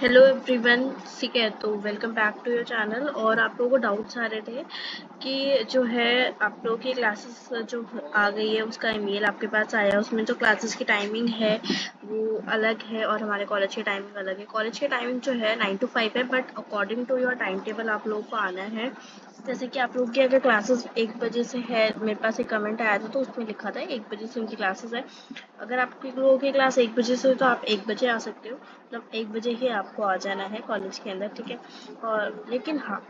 Hello everyone. ठीक है, तो welcome back to your channel. और आप लोगों को डाउट्स आ रहे थे कि जो है आप लोगों की क्लासेस जो आ गई है उसका ईमेल आपके पास आया, उसमें जो क्लासेस की टाइमिंग है वो अलग है और हमारे कॉलेज की टाइमिंग अलग है। कॉलेज की टाइमिंग जो है 9 to 5 है, but according to your time table आप लोगों को आना है। जैसे कि आप लोग की अगर क्लासेस 1 बजे से है, मेरे पास एक कमेंट आया था तो उसमें लिखा था 1 बजे से उनकी क्लासेस है। अगर आपके लोगों की क्लास 1 बजे से हो तो आप 1 बजे आ सकते हो, मतलब 1 बजे ही आपको आ जाना है कॉलेज के अंदर, ठीक है। और लेकिन हाँ,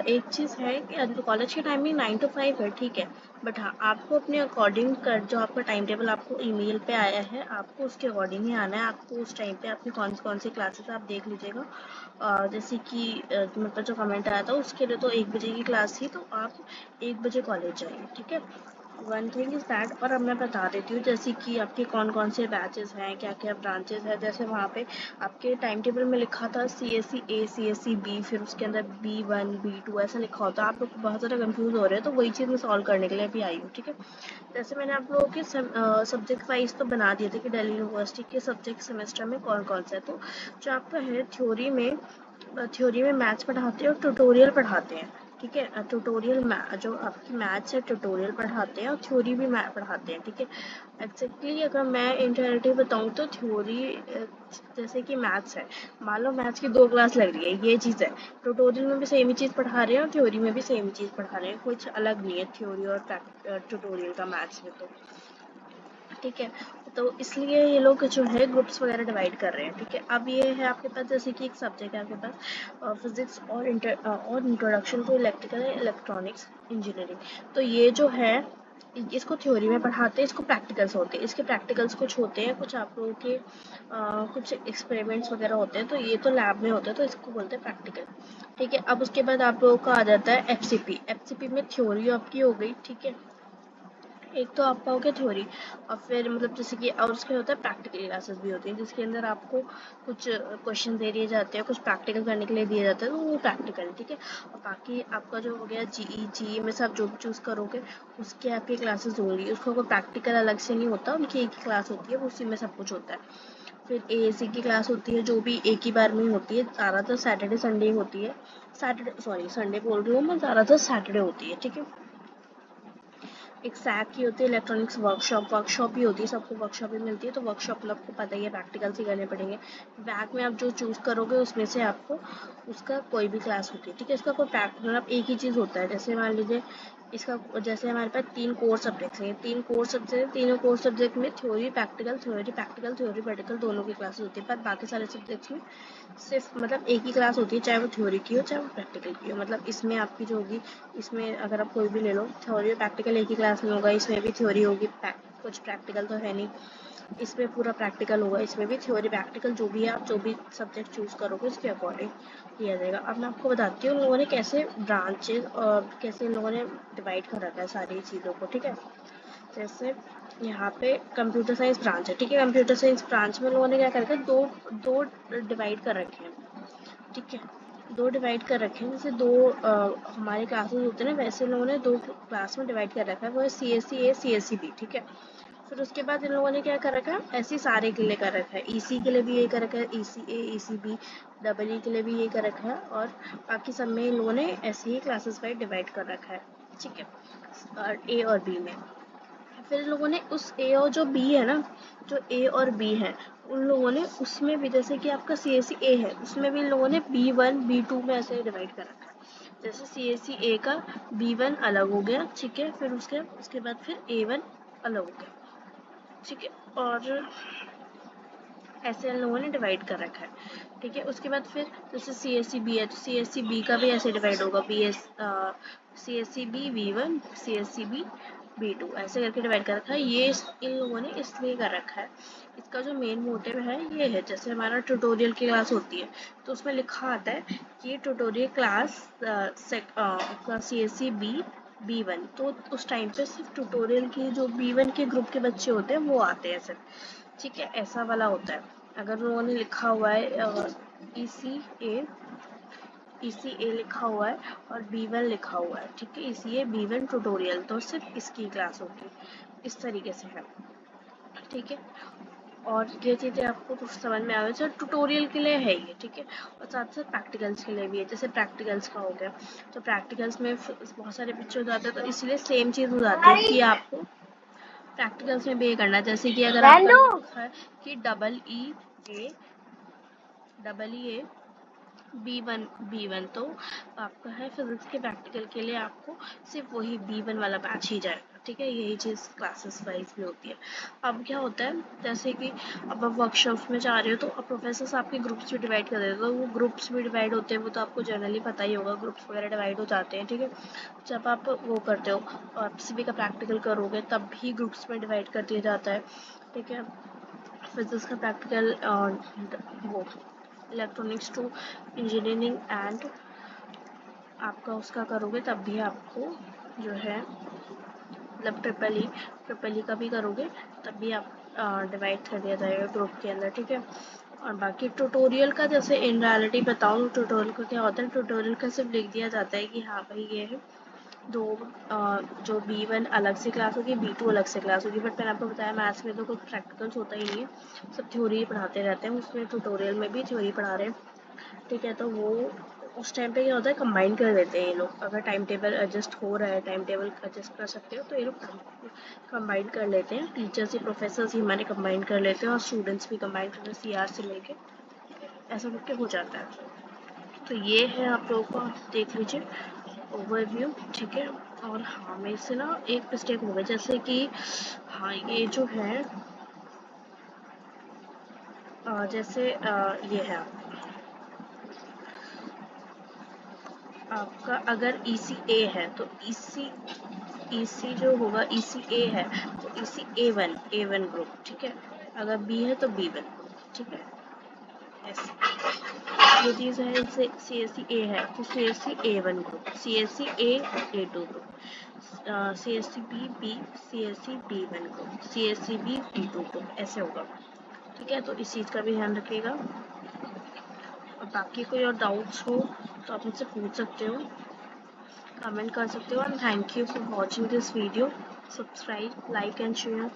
एक चीज़ है कि कॉलेज की टाइमिंग 9 to 5 है, ठीक है। बट हाँ, आपको अपने अकॉर्डिंग कर जो आपका टाइम टेबल आपको ईमेल पे आया है, आपको उसके अकॉर्डिंग ही आना है। आपको उस टाइम पे आपकी कौन कौन सी क्लासेस आप देख लीजिएगा। जैसे कि मतलब जो कमेंट आया था उसके लिए तो 1 बजे की क्लास थी, तो आप 1 बजे कॉलेज जाइए, ठीक है। One thing is that. और अब मैं बता देती हूँ जैसे कि आपके कौन कौन से बैचेस हैं, क्या क्या ब्रांचेस हैं। जैसे वहाँ पे आपके टाइम टेबल में लिखा था CSE A CSE B, फिर उसके अंदर B1 B2 ऐसा लिखा होता है। आप लोग बहुत ज़्यादा कंफ्यूज हो रहे हैं, तो वही चीज़ मैं सॉल्व करने के लिए अभी आई हूँ, ठीक है। जैसे मैंने आप लोगों के सब्जेक्ट वाइज तो बना दिए थे कि दिल्ली यूनिवर्सिटी के सब्जेक्ट सेमेस्टर में कौन कौन से है। तो जो आपका है थ्योरी में मैथ्स पढ़ाते हैं और ट्यूटोरियल पढ़ाते हैं, ठीक है। ट्यूटोरियल जो आपकी मैथ्स है ट्यूटोरियल पढ़ाते हैं और थ्योरी भी पढ़ाते हैं, ठीक है। एग्जैक्टली अगर मैं इंटरनेटिव बताऊँ तो थ्योरी जैसे कि मैथ्स है, मान लो मैथ्स की 2 क्लास लग रही है, ये चीज़ है। ट्यूटोरियल में भी सेम ही चीज़ पढ़ा रहे हैं और थ्योरी में भी सेम ही चीज़ पढ़ा रहे हैं, कुछ अलग नहीं है थ्योरी और ट्यूटोरियल का मैथ्स में, तो ठीक है। तो इसलिए ये लोग जो है ग्रुप्स वगैरह डिवाइड कर रहे हैं, ठीक है। अब ये है आपके पास जैसे कि एक सब्जेक्ट है आपके पास फिजिक्स और introduction to electrical and electronics engineering. तो ये जो है इसको थ्योरी में पढ़ाते हैं, इसको प्रैक्टिकल्स होते हैं। इसके प्रैक्टिकल्स कुछ होते हैं, कुछ आप लोगों के कुछ एक्सपेरिमेंट्स वगैरह होते हैं, तो ये तो लैब में होते हैं, तो इसको बोलते हैं प्रैक्टिकल, ठीक है। अब उसके बाद आप लोगों का आ जाता है एफसीपी में थ्योरी आपकी हो गई, ठीक है। एक तो आपका हो गया थ्योरी, और फिर मतलब जैसे कि और उसके होता है प्रैक्टिकल क्लासेस भी होती हैं जिसके अंदर आपको कुछ क्वेश्चन दे दिए जाते हैं, कुछ प्रैक्टिकल करने के लिए दिए जाते हैं, तो वो प्रैक्टिकल, ठीक है। और बाकी आपका जो हो गया जीई में से आप जो भी चूज़ करोगे उसके आपकी क्लासेस होंगी, उसका कोई प्रैक्टिकल अलग से नहीं होता, उनकी एक ही क्लास होती है, उसी में सब कुछ होता है। फिर एएसी की क्लास होती है जो भी एक ही बार में होती है, ज़्यादातर सैटरडे संडे होती है। सैटरडे सॉरी संडे बोल रही हूँ मैं, ज़्यादातर सैटरडे होती है, ठीक है। एक सैक की होती है इलेक्ट्रॉनिक्स वर्कशॉप ही होती है, सबको वर्कशॉप ही मिलती है, तो वर्कशॉप में आपको पता ही है प्रैक्टिकल्स ही करने पड़ेंगे। बैक में आप जो चूज़ करोगे उसमें से आपको उसका कोई भी क्लास होती है, ठीक है। इसका कोई मतलब एक ही चीज़ होता है। जैसे मान लीजिए इसका जैसे हमारे पास 3 कोर सब्जेक्ट्स हैं, 3 कोर सब्जेक्ट हैं, तीनों कोर सब्जेक्ट में थ्योरी प्रैक्टिकल दोनों की क्लासेस होती है, पर बाकी सारे सब्जेक्ट्स में सिर्फ मतलब एक ही क्लास होती है, चाहे वो थ्योरी की हो चाहे वो प्रैक्टिकल की हो। मतलब इसमें आपकी जो होगी, इसमें अगर आप कोई भी ले लो, थ्योरी और प्रैक्टिकल एक ही क्लास में होगा, इसमें भी थ्योरी होगी, कुछ प्रैक्टिकल तो है नहीं, इसमें पूरा प्रैक्टिकल होगा, इसमें भी थ्योरी प्रैक्टिकल जो भी है, आप जो भी सब्जेक्ट चूज़ करोगे उसके अकॉर्डिंग किया जाएगा। अब मैं आपको बताती हूँ उन लोगों ने कैसे ब्रांचेज और कैसे इन लोगों ने डिवाइड कर रखा है सारी चीज़ों को, ठीक है। जैसे यहाँ पे कंप्यूटर साइंस ब्रांच है, ठीक है। कंप्यूटर साइंस ब्रांच में लोगों ने क्या कर रखा है, दो दो डिवाइड कर रखे हैं, ठीक है। 2 डिवाइड कर रखे हैं, जैसे 2 हमारे क्लासेस होते हैं ना, वैसे लोगों ने 2 क्लास में डिवाइड कर रखा है, वो है CSE A CSE B, ठीक है। फिर उसके बाद इन लोगों ने क्या कर रखा है, ऐसे ही सारे के लिए कर रखा है। EC के लिए भी ये कर रखा है, EC A EC B, double E के लिए भी ये कर रखा है, और बाकी सब में इन लोगों ने ऐसे ही क्लासेस वाइज डिवाइड कर रखा है, ठीक है। और A और B में फिर लोगों ने उस ए और जो बी है ना, जो ए और बी है, उन लोगों ने उसमें भी जैसे कि आपका CSE A है, उसमें भी इन लोगों ने B1 B2 में ऐसे डिवाइड कर रखा है। जैसे CSE A का B1 अलग हो गया, ठीक है। फिर उसके बाद फिर A1 अलग हो गया, ठीक है। और ऐसे इन लोगों ने डिवाइड कर रखा है, ठीक है। उसके बाद फिर जैसे CSE B है तो CSE B का भी ऐसे डिवाइड होगा, CSE B B1 CSE B B2 ऐसे करके डिवाइड कर रखा है। ये इन लोगों ने इसलिए कर रखा है, इसका जो मेन मोटिव है ये है, जैसे हमारा ट्यूटोरियल की क्लास होती है तो उसमें लिखा आता है कि tutorial class CSE B B1, तो उस टाइम पे सिर्फ ट्यूटोरियल की जो B1 के ग्रुप के बच्चे होते हैं वो आते हैं सिर्फ, ठीक है। ऐसा वाला होता है। अगर लोगों ने लिखा हुआ है EC A लिखा हुआ है और B1 लिखा हुआ है, ठीक है, EC A B1 ट्यूटोरियल, तो सिर्फ इसकी क्लास होगी, इस तरीके से है, ठीक है। और ये चीज़ें आपको कुछ समझ में आ गई, तो ट्यूटोरियल के लिए है ये, ठीक है। और साथ साथ प्रैक्टिकल्स के लिए भी है, जैसे प्रैक्टिकल्स का हो गया, तो प्रैक्टिकल्स में बहुत सारे बच्चे हो जाते हैं, तो इसलिए सेम चीज़ हो जाती है कि आपको प्रैक्टिकल्स में भी ये करना है। जैसे कि अगर आपका लिखा है कि डबल ई ए B1 तो आपका है फिजिक्स के प्रैक्टिकल के लिए आपको सिर्फ वही B1 वाला बैच ही जाएगा, ठीक है। यही चीज़ क्लासेस वाइज में होती है। अब क्या होता है, जैसे कि अब आप वर्कशॉप में जा रहे हो तो अब प्रोफेसर्स आपके ग्रुप्स में डिवाइड कर देते हैं, तो वो ग्रुप्स में डिवाइड होते हैं, वो तो आपको जनरली पता ही होगा, ग्रुप्स वगैरह डिवाइड हो जाते हैं, ठीक है। जब आप वो करते हो और किसी का प्रैक्टिकल करोगे तब भी ग्रुप्स में डिवाइड कर दिया जाता है, ठीक है। फिजिक्स का प्रैक्टिकल वो इलेक्ट्रॉनिक्स टू इंजीनियरिंग एंड आपका उसका करोगे तब भी आपको जो है मतलब ट्रिपल ई का भी करोगे तब भी आप डिवाइड कर दिया जाएगा ग्रुप के अंदर, ठीक है। और बाकी ट्यूटोरियल का जैसे इन रियलिटी बताऊँ ट्यूटोरियल का क्या होता है, ट्यूटोरियल का सिर्फ लिख दिया जाता है कि हाँ भाई ये है दो जो B1 अलग से क्लास होगी, B2 अलग से क्लास होगी। बट मैंने आपको बताया मैथ्स में तो कुछ प्रैक्टिकल्स होता ही नहीं है, सब थ्योरी पढ़ाते रहते हैं, उसमें ट्यूटोरियल में भी थ्योरी पढ़ा रहे हैं, ठीक है। तो वो उस टाइम पे क्या होता है, कंबाइन कर देते हैं ये लोग, अगर टाइम टेबल एडजस्ट हो रहा है, टाइम टेबल एडजस्ट कर सकते हो तो ये लोग कंबाइन कर लेते हैं, टीचर्स ही प्रोफेसर्स ही हमारे कंबाइन कर लेते हैं और स्टूडेंट्स भी कंबाइन करते हैं, CR से लेके ऐसा करके हो जाता है। तो ये है आप लोगों को, देख लीजिए ओवरव्यू, ठीक है। और हाँ मेरे से ना एक मिस्टेक हो गई, जैसे कि हाँ ये जो है जैसे ये है आपका अगर ECA है तो EC जो होगा ECA है तो EC A1 ग्रुप, ठीक है। अगर B है तो B1, ठीक है। ऐसे ये चीज़ है, जैसे CSE A है तो CSE A1 group, CSE A A2 group, CSE B CSE B1 group, CSE B B2 group, ऐसे होगा, ठीक है। तो इस चीज़ का भी ध्यान रखिएगा। और बाकी कोई और डाउट्स हो तो आप मुझसे पूछ सकते हो, कमेंट कर सकते हो। And thank you for watching this video, subscribe, like and share.